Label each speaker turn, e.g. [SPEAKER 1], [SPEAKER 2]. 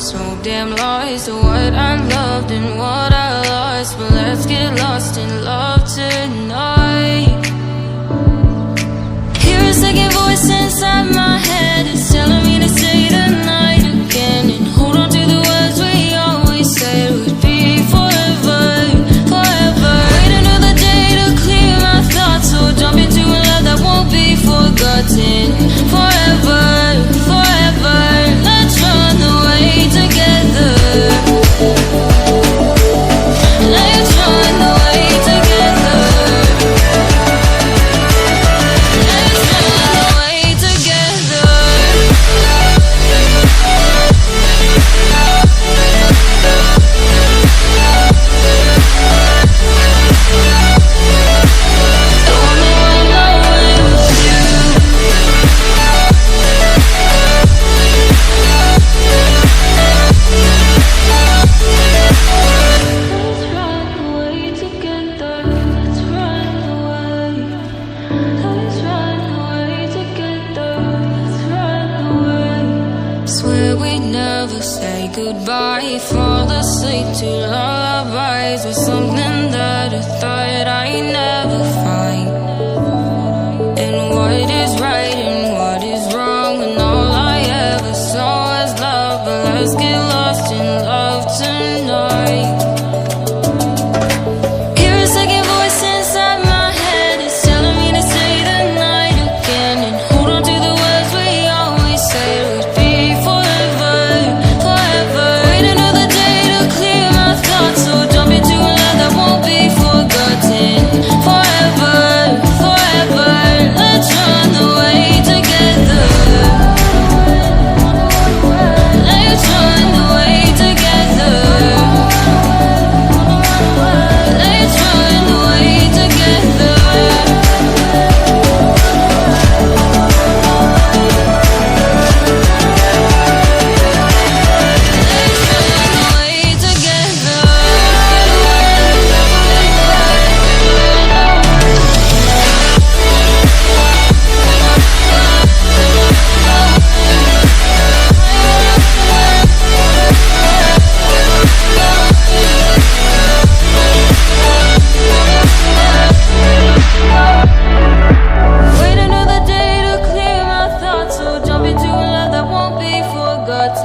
[SPEAKER 1] so damn lost to what I loved and what I lost. But let's get lost in love tonight. Hear a second voice inside my head, it's telling me to say tonight again, and hold on to the words we always said would be forever, forever. Wait another day to clear my thoughts, so jump into a love that won't be forgotten. Forever, forever, let's run away together. Let's run away together. Let's run away together. Don't wanna run away with you. Let's run away together. Let's run away. Let's run away together. Let's run away. Swear we never say goodbye. Fall asleep to lullabies with something that I thought I'd never find.